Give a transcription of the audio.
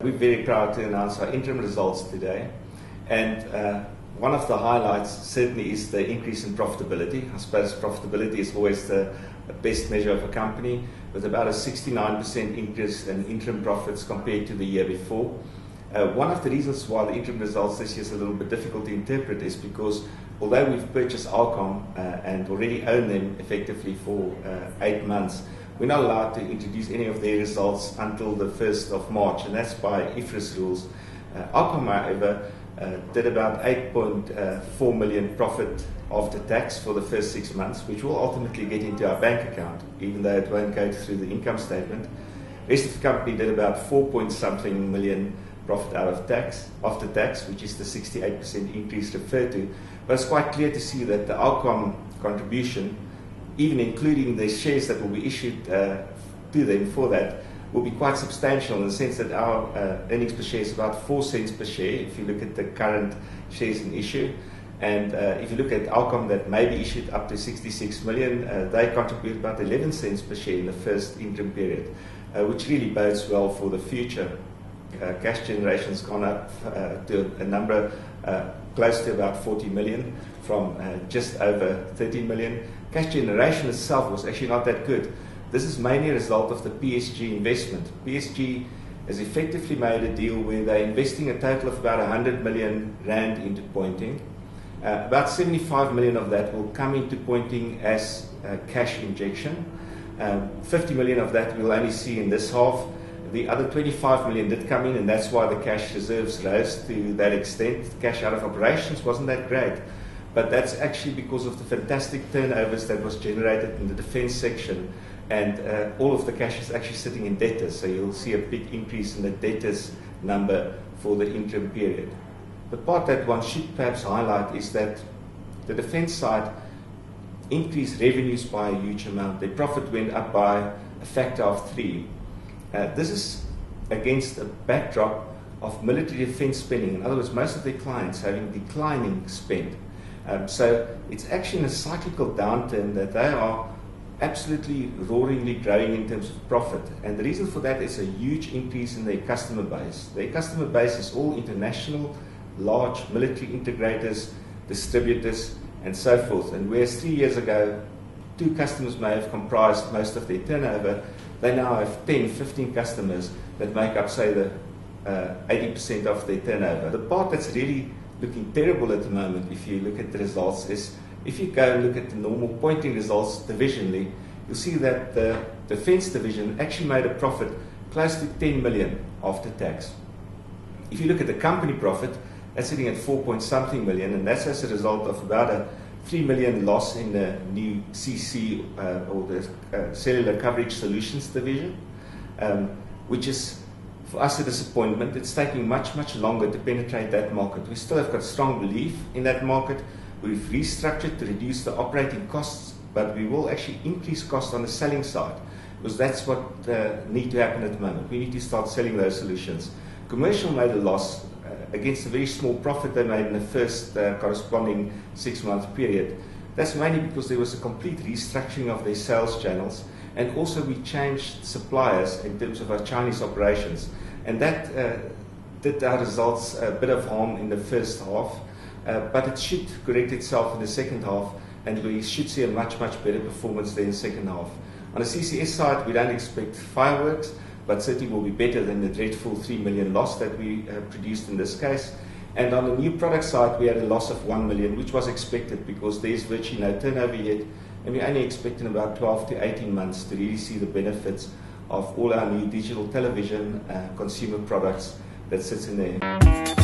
We're very proud to announce our interim results today, and one of the highlights certainly is the increase in profitability. I suppose profitability is always the best measure of a company, with about a 69% increase in interim profits compared to the year before. One of the reasons why the interim results this year is a little bit difficult to interpret is because although we've purchased Alcom and already own them effectively for 8 months, we're not allowed to introduce any of their results until the 1st of March, and that's by IFRS rules. Alcom, however, did about 8.4 million profit after tax for the first 6 months, which will ultimately get into our bank account, even though it won't go through the income statement. The rest of the company did about 4-point-something million profit after tax, which is the 68% increase referred to. But it's quite clear to see that the Alcom contribution, even including the shares that will be issued to them for that, will be quite substantial, in the sense that our earnings per share is about 4 cents per share if you look at the current shares in issue. And if you look at Alcom that may be issued up to 66 million, they contribute about 11 cents per share in the first interim period, which really bodes well for the future. Cash generation has gone up to a number close to about 40 million from just over 13 million. Cash generation itself was actually not that good. This is mainly a result of the PSG investment. PSG has effectively made a deal where they're investing a total of about 100 million rand into Poynting. About 75 million of that will come into Poynting as cash injection. 50 million of that we'll only see in this half. The other 25 million did come in, and that's why the cash reserves rose to that extent. Cash out of operations wasn't that great, but that's actually because of the fantastic turnovers that was generated in the defence section, and all of the cash is actually sitting in debtors, so you'll see a big increase in the debtors number for the interim period. The part that one should perhaps highlight is that the defence side increased revenues by a huge amount. Their profit went up by a factor of 3. This is against a backdrop of military defence spending. In other words, most of their clients having declining spend. So it's actually in a cyclical downturn that they are absolutely roaringly growing in terms of profit. And the reason for that is a huge increase in their customer base. Their customer base is all international, large military integrators, distributors, and so forth. And whereas 3 years ago, 2 customers may have comprised most of their turnover, they now have 10, 15 customers that make up, say, the 80% of their turnover. The part that's really looking terrible at the moment, if you look at the results, is if you go and look at the normal Poynting results divisionally, you'll see that the defence division actually made a profit close to 10 million after tax. If you look at the company profit, that's sitting at 4-point-something million, and that's as a result of about a 3 million loss in the new CC or the Cellular Coverage Solutions division, which is for us a disappointment. It's taking much longer to penetrate that market. We still have got strong belief in that market. We've restructured to reduce the operating costs, but we will actually increase costs on the selling side, because that's what needs to happen at the moment. We need to start selling those solutions. Commercial made a loss against a very small profit they made in the first corresponding 6-month period. That's mainly because there was a complete restructuring of their sales channels, and also we changed suppliers in terms of our Chinese operations, and that did our results a bit of harm in the first half, but it should correct itself in the second half, and we should see a much better performance there in the second half. On the CCS side, we don't expect fireworks, but certainly will be better than the dreadful 3 million loss that we produced in this case. And on the new product side, we had a loss of 1 million, which was expected because there's virtually no turnover yet, and we're only expecting about 12 to 18 months to really see the benefits of all our new digital television consumer products that sits in there.